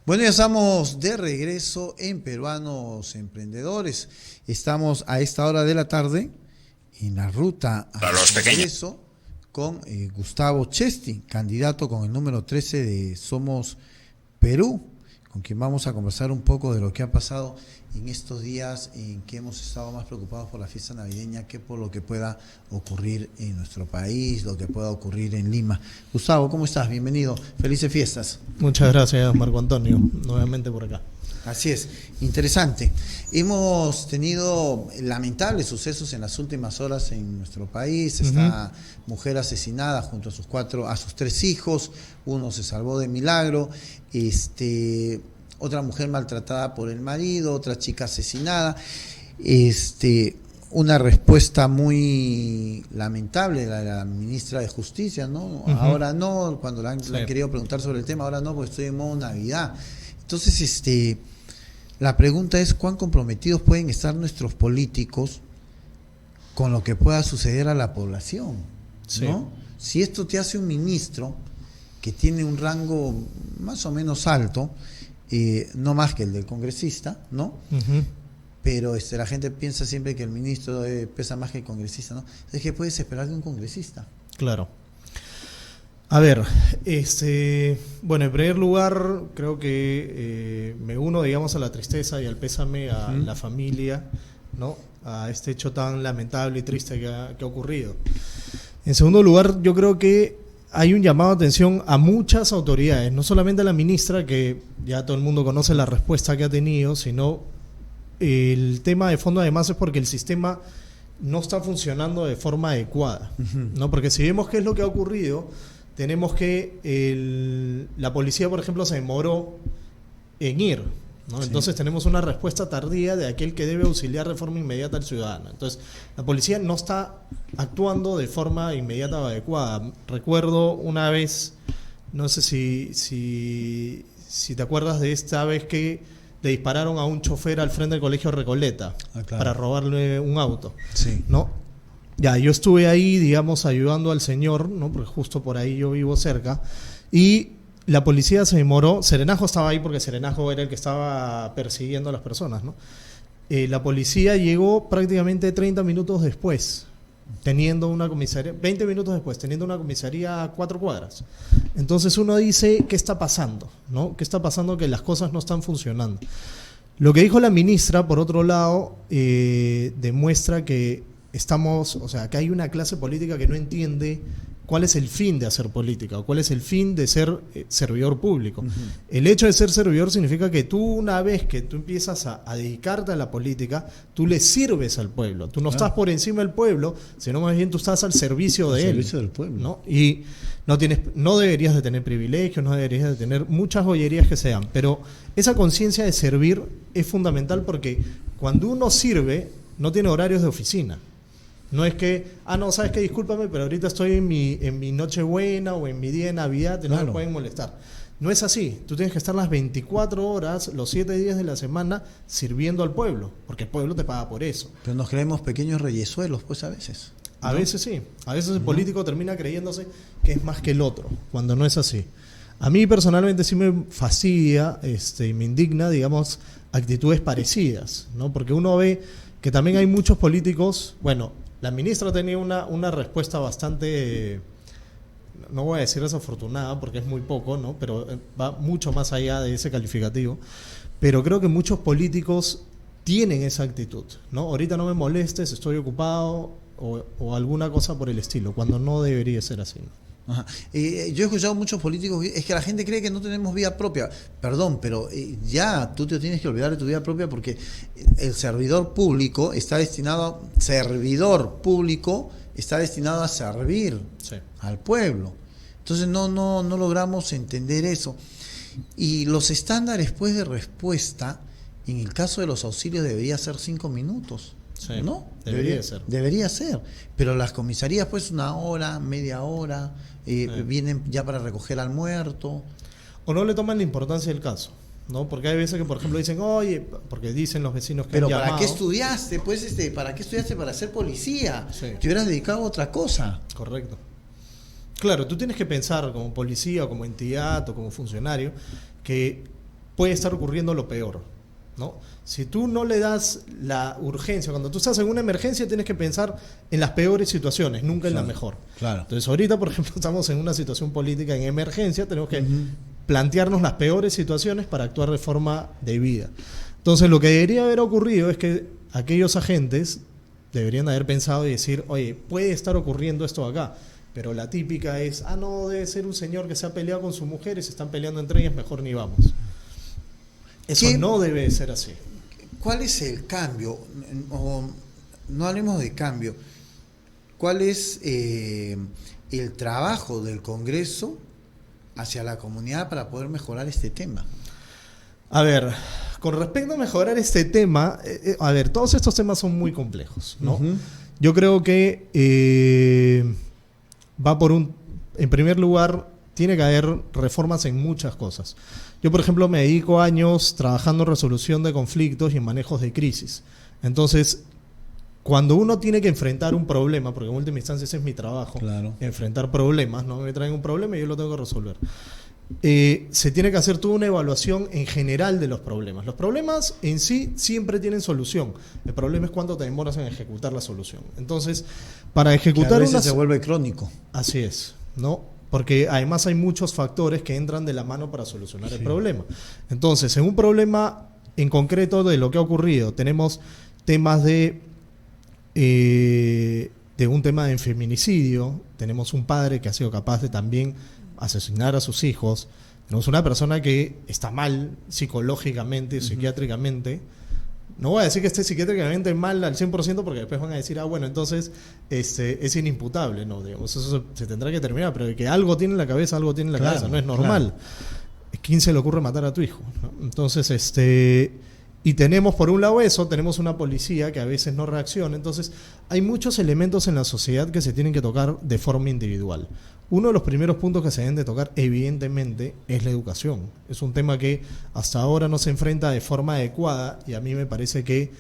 Bueno, ya estamos de regreso en Peruanos Emprendedores. Estamos a esta hora de la tarde en la ruta al regreso con Gustavo Chesti, candidato con el número 13 de Somos Perú, con quien vamos a conversar un poco de lo que ha pasado en estos días en que hemos estado más preocupados por la fiesta navideña que por lo que pueda ocurrir en nuestro país, lo que pueda ocurrir en Lima. Gustavo, ¿cómo estás? Bienvenido. Felices fiestas. Muchas gracias, Marco Antonio, nuevamente por acá. Así es, interesante. Hemos tenido lamentables sucesos en las últimas horas en nuestro país. Esta mujer asesinada junto a sus 3 hijos, uno se salvó de milagro, otra mujer maltratada por el marido, otra chica asesinada, una respuesta muy lamentable de la ministra de Justicia, ¿no? Ahora no, cuando le han querido preguntar sobre el tema, ahora no, porque estoy en modo Navidad. Entonces, la pregunta es ¿cuán comprometidos pueden estar nuestros políticos con lo que pueda suceder a la población? Sí. ¿No? Si esto te hace un ministro que tiene un rango más o menos alto, no más que el del congresista, ¿no? Pero la gente piensa siempre que el ministro pesa más que el congresista, ¿no? Entonces, ¿qué puedes esperar de un congresista? Claro. A ver, bueno, en primer lugar, creo que me uno, digamos, a la tristeza y al pésame a la familia, ¿no? A este hecho tan lamentable y triste que ha ocurrido. En segundo lugar, yo creo que hay un llamado de atención a muchas autoridades, no solamente a la ministra, que ya todo el mundo conoce la respuesta que ha tenido, sino el tema de fondo además es porque el sistema no está funcionando de forma adecuada, ¿no? Porque si vemos qué es lo que ha ocurrido, tenemos que la policía, por ejemplo, se demoró en ir, ¿no? Sí. Entonces tenemos una respuesta tardía de aquel que debe auxiliar de forma inmediata al ciudadano. Entonces la policía no está actuando de forma inmediata o adecuada. Recuerdo una vez, no sé si te acuerdas de esta vez que le dispararon a un chofer al frente del colegio Recoleta, claro, para robarle un auto, sí, ¿no? Ya, yo estuve ahí, digamos, ayudando al señor, ¿no? Porque justo por ahí yo vivo cerca, y la policía se demoró. Serenajo estaba ahí porque Serenajo era el que estaba persiguiendo a las personas, ¿no? La policía llegó prácticamente 30 minutos después, teniendo una comisaría, 20 minutos después, teniendo una comisaría a 4 cuadras. Entonces uno dice, ¿qué está pasando? ¿No? ¿Qué está pasando? Que las cosas no están funcionando. Lo que dijo la ministra, por otro lado, demuestra que que hay una clase política que no entiende cuál es el fin de hacer política o cuál es el fin de ser servidor público. El hecho de ser servidor significa que tú, una vez que tú empiezas a dedicarte a la política, tú le sirves al pueblo. Tú no estás por encima del pueblo, sino más bien tú estás al servicio de él. Al servicio del pueblo. ¿No? Y no deberías de tener privilegios, no deberías de tener muchas joyerías que sean, pero esa conciencia de servir es fundamental porque cuando uno sirve, no tiene horarios de oficina. No es que, no, sabes qué, discúlpame, pero ahorita estoy en mi Nochebuena o en mi día de Navidad, no me pueden molestar. No es así. Tú tienes que estar las 24 horas, los 7 días de la semana, sirviendo al pueblo, porque el pueblo te paga por eso. Pero nos creemos pequeños reyesuelos, pues a veces. ¿No? A veces sí. A veces el político termina creyéndose que es más que el otro, cuando no es así. A mí personalmente sí me fastidia y me indigna, digamos, actitudes parecidas, ¿no? Porque uno ve que también hay muchos políticos, bueno, la ministra tenía una respuesta bastante, no voy a decir desafortunada porque es muy poco, ¿no? Pero va mucho más allá de ese calificativo. Pero creo que muchos políticos tienen esa actitud, ¿no? Ahorita no me molestes, estoy ocupado o alguna cosa por el estilo, cuando no debería ser así, ¿no? Ajá. Yo he escuchado muchos políticos, es que la gente cree que no tenemos vida propia. Perdón, pero ya tú te tienes que olvidar de tu vida propia porque el servidor público está destinado a servir al pueblo. Entonces no logramos entender eso. Y los estándares pues de respuesta, en el caso de los auxilios debería ser 5 minutos. Sí, ¿no? Debería ser. Pero las comisarías pues 1 hora, media hora, vienen ya para recoger al muerto. O no le toman la importancia del caso, ¿no? Porque hay veces que, por ejemplo, dicen, oye, porque dicen los vecinos que pero han llamado. ¿para qué estudiaste? Pues ¿para qué estudiaste? Para ser policía. Sí. Te hubieras dedicado a otra cosa. Correcto. Claro, tú tienes que pensar como policía o como entidad o como funcionario que puede estar ocurriendo lo peor, ¿no? Si tú no le das la urgencia, cuando tú estás en una emergencia tienes que pensar en las peores situaciones, nunca en la mejor. Claro. Entonces ahorita, por ejemplo, estamos en una situación política en emergencia, tenemos que plantearnos las peores situaciones para actuar de forma debida. Entonces lo que debería haber ocurrido es que aquellos agentes deberían haber pensado y decir, oye, puede estar ocurriendo esto acá, pero la típica es, no, debe ser un señor que se ha peleado con su mujer y se están peleando entre ellas, mejor ni vamos. Eso no debe ser así. ¿Cuál es el cambio? No hablemos de cambio. ¿Cuál es el trabajo del Congreso hacia la comunidad para poder mejorar este tema? A ver, con respecto a mejorar este tema, todos estos temas son muy complejos, ¿no? Yo creo que en primer lugar, tiene que haber reformas en muchas cosas. Yo, por ejemplo, me dedico años trabajando en resolución de conflictos y en manejos de crisis. Entonces, cuando uno tiene que enfrentar un problema, porque en última instancia ese es mi trabajo, claro, enfrentar problemas, no me traen un problema y yo lo tengo que resolver. Se tiene que hacer toda una evaluación en general de los problemas. Los problemas en sí siempre tienen solución. El problema es cuánto te demoras en ejecutar la solución. Entonces, para ejecutar que a veces se vuelve crónico. Así es, ¿no? Porque además hay muchos factores que entran de la mano para solucionar el problema. Entonces, en un problema en concreto de lo que ha ocurrido, tenemos temas de un tema de feminicidio, tenemos un padre que ha sido capaz de también asesinar a sus hijos, tenemos una persona que está mal psicológicamente, psiquiátricamente. No voy a decir que esté psiquiátricamente mal al 100% porque después van a decir, bueno, entonces es inimputable. No, digamos, eso se tendrá que terminar, pero de que algo tiene en la cabeza, algo tiene en la cabeza, no es normal. Claro. ¿Quién se le ocurre matar a tu hijo? ¿No? Entonces, y tenemos por un lado eso, tenemos una policía que a veces no reacciona. Entonces, hay muchos elementos en la sociedad que se tienen que tocar de forma individual. Uno de los primeros puntos que se deben de tocar, evidentemente, es la educación. Es un tema que hasta ahora no se enfrenta de forma adecuada y a mí me parece que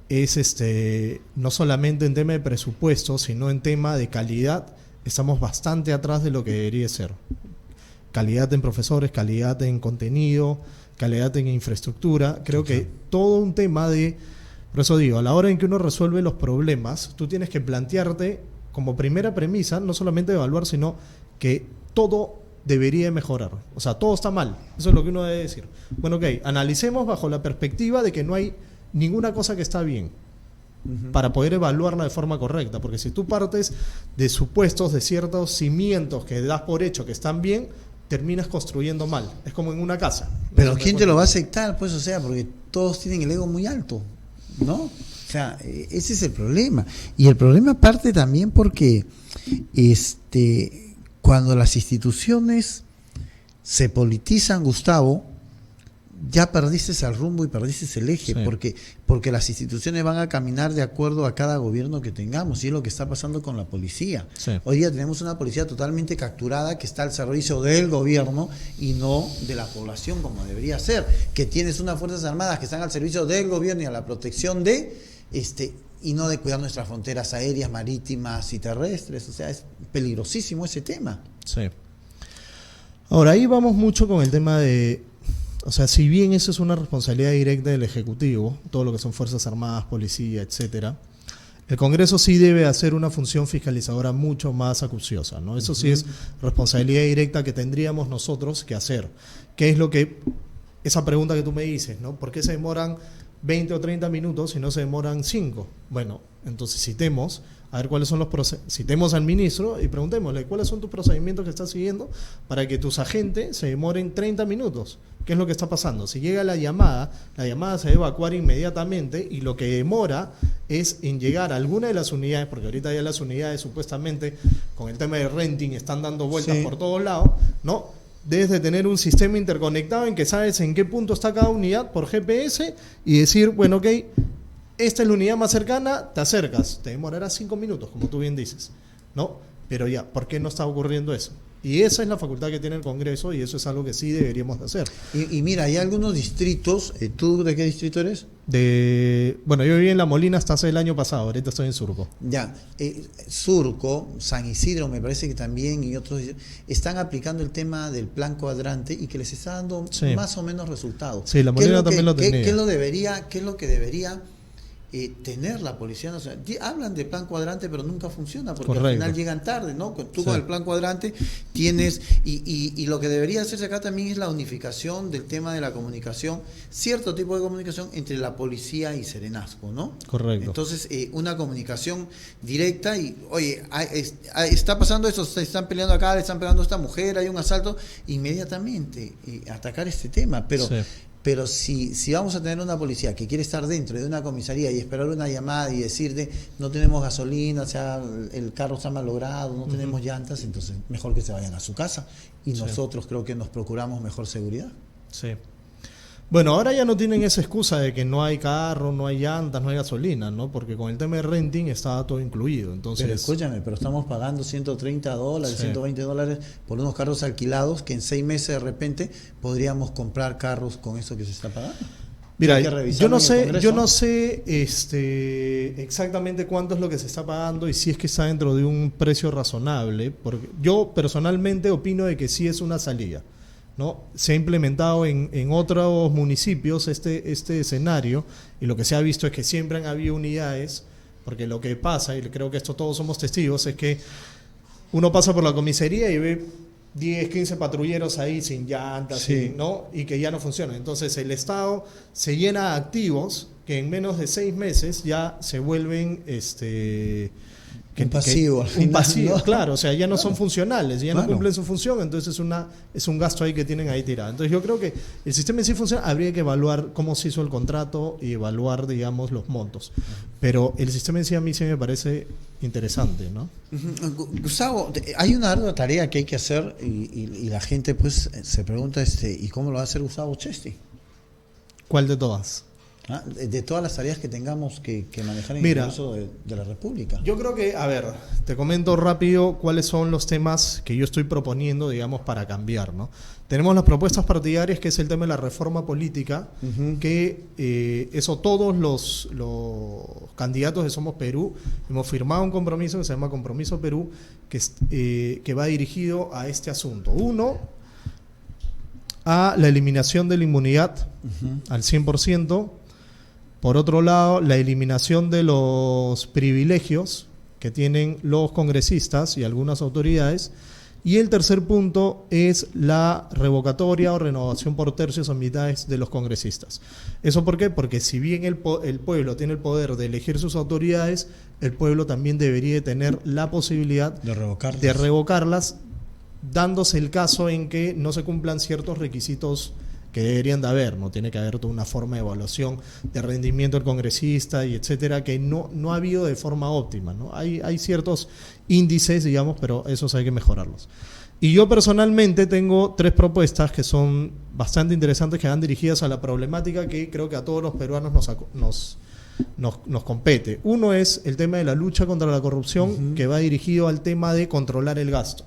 es no solamente en tema de presupuesto, sino en tema de calidad. Estamos bastante atrás de lo que debería ser. Calidad en profesores, calidad en contenido, calidad en infraestructura. Creo que todo un tema por eso digo, a la hora en que uno resuelve los problemas, tú tienes que plantearte como primera premisa, no solamente evaluar, sino que todo debería mejorar. O sea, todo está mal. Eso es lo que uno debe decir. Bueno, analicemos bajo la perspectiva de que no hay ninguna cosa que está bien para poder evaluarla de forma correcta. Porque si tú partes de supuestos, de ciertos cimientos que das por hecho que están bien, terminas construyendo mal. Es como en una casa. Pero ¿quién te lo va a aceptar? Pues, porque todos tienen el ego muy alto, ¿no? O sea, ese es el problema. Y el problema parte también porque cuando las instituciones se politizan, Gustavo, ya perdiste el rumbo y perdiste el eje, porque las instituciones van a caminar de acuerdo a cada gobierno que tengamos, y es lo que está pasando con la policía. Hoy día tenemos una policía totalmente capturada que está al servicio del gobierno y no de la población como debería ser, que tienes unas fuerzas armadas que están al servicio del gobierno y a la protección y no de cuidar nuestras fronteras aéreas, marítimas y terrestres. O sea, es peligrosísimo ese tema. Sí. Ahora, ahí vamos mucho con el tema de... O sea, si bien eso es una responsabilidad directa del Ejecutivo, todo lo que son Fuerzas Armadas, Policía, etcétera, el Congreso sí debe hacer una función fiscalizadora mucho más acuciosa, ¿no? Eso sí es responsabilidad directa que tendríamos nosotros que hacer. ¿Qué es lo que... Esa pregunta que tú me dices, ¿no? ¿Por qué se demoran 20 o 30 minutos si no se demoran 5? Bueno, entonces citemos, a ver cuáles son citemos al ministro y preguntémosle cuáles son tus procedimientos que estás siguiendo para que tus agentes se demoren 30 minutos. ¿Qué es lo que está pasando? Si llega la llamada se debe evacuar inmediatamente y lo que demora es en llegar a alguna de las unidades, porque ahorita ya las unidades supuestamente con el tema de renting están dando vueltas por todos lados, ¿no? Debes de tener un sistema interconectado en que sabes en qué punto está cada unidad por GPS y decir, bueno, esta es la unidad más cercana, te acercas, te demorará 5 minutos, como tú bien dices, ¿no? Pero ya, ¿por qué no está ocurriendo eso? Y esa es la facultad que tiene el Congreso y eso es algo que sí deberíamos de hacer. Y mira, hay algunos distritos, ¿tú de qué distrito eres? Bueno, yo viví en La Molina hasta hace el año pasado, ahorita estoy en Surco. Ya, Surco, San Isidro, me parece que también, y otros están aplicando el tema del plan cuadrante y que les está dando más o menos resultados. Sí, La Molina también lo tenía. ¿Qué es lo que debería tener la Policía Nacional? Hablan de plan cuadrante, pero nunca funciona, porque al final llegan tarde, ¿no? Tú con el plan cuadrante tienes, y lo que debería hacerse acá también es la unificación del tema de la comunicación, cierto tipo de comunicación entre la policía y Serenazgo, ¿no? Correcto. Entonces, una comunicación directa y, oye, está pasando esto, se están peleando acá, le están pegando a esta mujer, hay un asalto, inmediatamente atacar este tema, pero si vamos a tener una policía que quiere estar dentro de una comisaría y esperar una llamada y decirte no tenemos gasolina, o sea, el carro está malogrado, no tenemos llantas, entonces mejor que se vayan a su casa y nosotros creo que nos procuramos mejor seguridad. Sí. Bueno, ahora ya no tienen esa excusa de que no hay carro, no hay llantas, no hay gasolina, ¿no? Porque con el tema de renting estaba todo incluido. Entonces, pero escúchame, pero estamos pagando $130, $120 por unos carros alquilados que en 6 meses de repente podríamos comprar carros con eso que se está pagando. Mira, yo no sé exactamente cuánto es lo que se está pagando y si es que está dentro de un precio razonable, porque yo personalmente opino de que sí es una salida, ¿no? Se ha implementado en otros municipios este escenario y lo que se ha visto es que siempre han habido unidades, porque lo que pasa, y creo que esto todos somos testigos, es que uno pasa por la comisaría y ve 10, 15 patrulleros ahí sin llantas, ¿no? Y que ya no funcionan. Entonces el Estado se llena de activos que en menos de 6 meses ya se vuelven un pasivo, ¿no? Claro, o sea, ya no son funcionales, ya no cumplen su función, entonces es un gasto ahí que tienen ahí tirado. Entonces yo creo que el sistema en sí funciona, habría que evaluar cómo se hizo el contrato y evaluar, digamos, los montos. Pero el sistema en sí a mí sí me parece interesante, ¿no? Gustavo, hay una ardua tarea que hay que hacer y la gente pues se pregunta, ¿y cómo lo va a hacer Gustavo Chesti? ¿Cuál de todas? De todas las tareas que tengamos que manejar en el Congreso de la República. Yo creo que, a ver, te comento rápido cuáles son los temas que yo estoy proponiendo, digamos, para cambiar, ¿no? Tenemos las propuestas partidarias, que es el tema de la reforma política, que eso todos los candidatos de Somos Perú hemos firmado un compromiso que se llama Compromiso Perú, que va dirigido a este asunto. Uno, a la eliminación de la inmunidad al 100%. Por otro lado, la eliminación de los privilegios que tienen los congresistas y algunas autoridades. Y el tercer punto es la revocatoria o renovación por tercios o mitades de los congresistas. ¿Eso por qué? Porque si bien el pueblo tiene el poder de elegir sus autoridades, el pueblo también debería tener la posibilidad de revocarlas, dándose el caso en que no se cumplan ciertos requisitos que deberían de haber, no tiene que haber toda una forma de evaluación de rendimiento del congresista y etcétera, que no ha habido de forma óptima, ¿no? Hay ciertos índices, digamos, pero esos hay que mejorarlos. Y yo personalmente tengo 3 propuestas que son bastante interesantes, que van dirigidas a la problemática que creo que a todos los peruanos nos compete. Uno es el tema de la lucha contra la corrupción, que va dirigido al tema de controlar el gasto.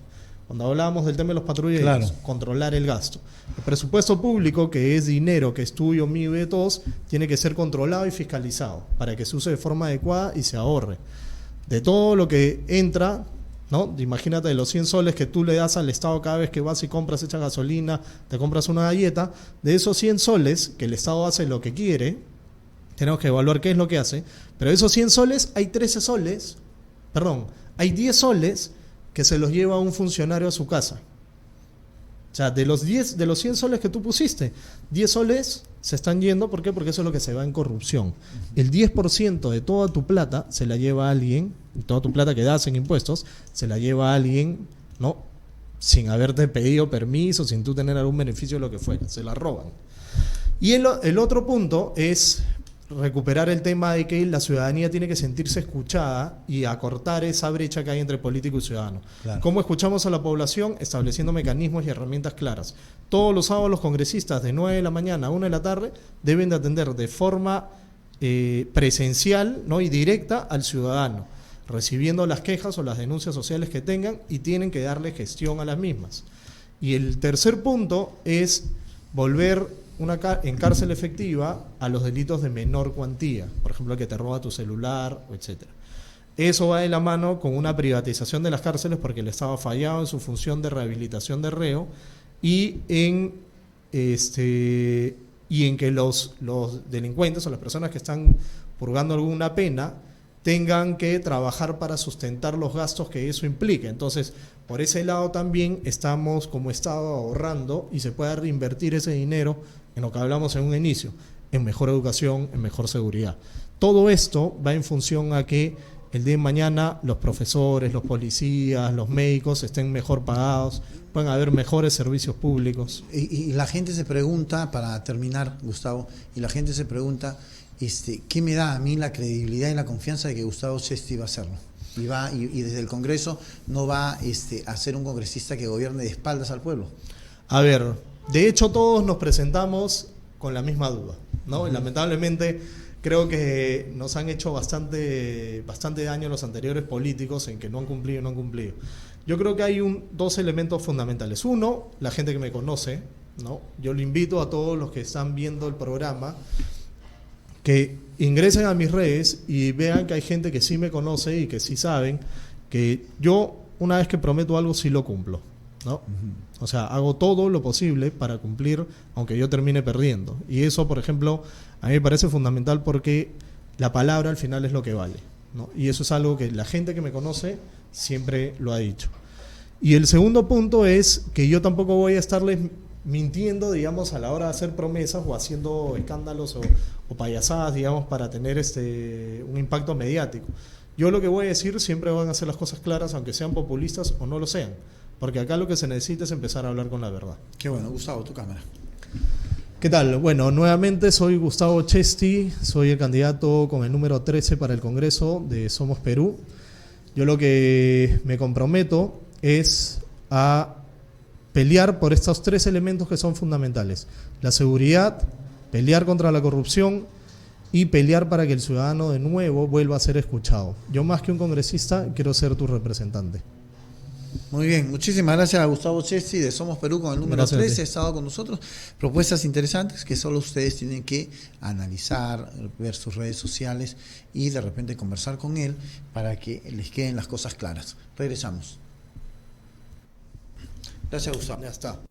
Cuando hablábamos del tema de los patrulleros, controlar el gasto. El presupuesto público, que es dinero, que es tuyo, mío y de todos, tiene que ser controlado y fiscalizado para que se use de forma adecuada y se ahorre. De todo lo que entra, ¿no? Imagínate de los 100 soles que tú le das al Estado cada vez que vas y compras, echas gasolina, te compras una galleta, de esos 100 soles, que el Estado hace lo que quiere, tenemos que evaluar qué es lo que hace, pero de esos 100 soles hay 10 soles que se los lleva un funcionario a su casa. O sea, de los 100 soles que tú pusiste, 10 soles se están yendo. ¿Por qué? Porque eso es lo que se va en corrupción. El 10% de toda tu plata se la lleva alguien, toda tu plata que das en impuestos, se la lleva alguien, ¿no? Sin haberte pedido permiso, sin tú tener algún beneficio, lo que fuera. Se la roban. Y el otro punto es recuperar el tema de que la ciudadanía tiene que sentirse escuchada y acortar esa brecha que hay entre político y ciudadano. Claro. ¿Cómo escuchamos a la población? Estableciendo mecanismos y herramientas claras. Todos los sábados los congresistas de 9 de la mañana a 1 de la tarde deben de atender de forma presencial, ¿no? Y directa al ciudadano, recibiendo las quejas o las denuncias sociales que tengan, y tienen que darle gestión a las mismas. Y el tercer punto es volver en cárcel efectiva a los delitos de menor cuantía, por ejemplo, el que te roba tu celular, etcétera. Eso va de la mano con una privatización de las cárceles porque el Estado ha fallado en su función de rehabilitación de reo y en que los delincuentes o las personas que están purgando alguna pena tengan que trabajar para sustentar los gastos que eso implica. Entonces, por ese lado también estamos como Estado ahorrando y se puede reinvertir ese dinero en lo que hablamos en un inicio, en mejor educación, en mejor seguridad. Todo esto va en función a que el día de mañana los profesores, los policías, los médicos estén mejor pagados, puedan haber mejores servicios públicos. Y la gente se pregunta, para terminar, Gustavo, y la gente se pregunta, ¿qué me da a mí la credibilidad y la confianza de que Gustavo Chesti va a hacerlo? Y desde el Congreso no va a ser un congresista que gobierne de espaldas al pueblo. A ver, de hecho todos nos presentamos con la misma duda, ¿no? Y lamentablemente creo que nos han hecho bastante daño los anteriores políticos en que no han cumplido. Yo creo que hay dos elementos fundamentales. Uno, la gente que me conoce, ¿no? Yo le invito a todos los que están viendo el programa que ingresen a mis redes y vean que hay gente que sí me conoce y que sí saben que yo, una vez que prometo algo, sí lo cumplo, ¿no? O sea, hago todo lo posible para cumplir, aunque yo termine perdiendo. Y eso, por ejemplo, a mí me parece fundamental porque la palabra al final es lo que vale, ¿no? Y eso es algo que la gente que me conoce siempre lo ha dicho. Y el segundo punto es que yo tampoco voy a estarles mintiendo, digamos, a la hora de hacer promesas o haciendo escándalos o payasadas, digamos, para tener un impacto mediático. Yo lo que voy a decir siempre van a ser las cosas claras, aunque sean populistas o no lo sean. Porque acá lo que se necesita es empezar a hablar con la verdad. Qué bueno, Gustavo, tu cámara. ¿Qué tal? Bueno, nuevamente soy Gustavo Chesti, soy el candidato con el número 13 para el Congreso de Somos Perú. Yo lo que me comprometo es a pelear por estos 3 elementos que son fundamentales: la seguridad, pelear contra la corrupción y pelear para que el ciudadano de nuevo vuelva a ser escuchado. Yo, más que un congresista, quiero ser tu representante. Muy bien, muchísimas gracias a Gustavo Chesti de Somos Perú con el número 13, ha estado con nosotros. Propuestas interesantes que solo ustedes tienen que analizar, ver sus redes sociales y de repente conversar con él para que les queden las cosas claras. Regresamos. Gracias, Gustavo. Ya está.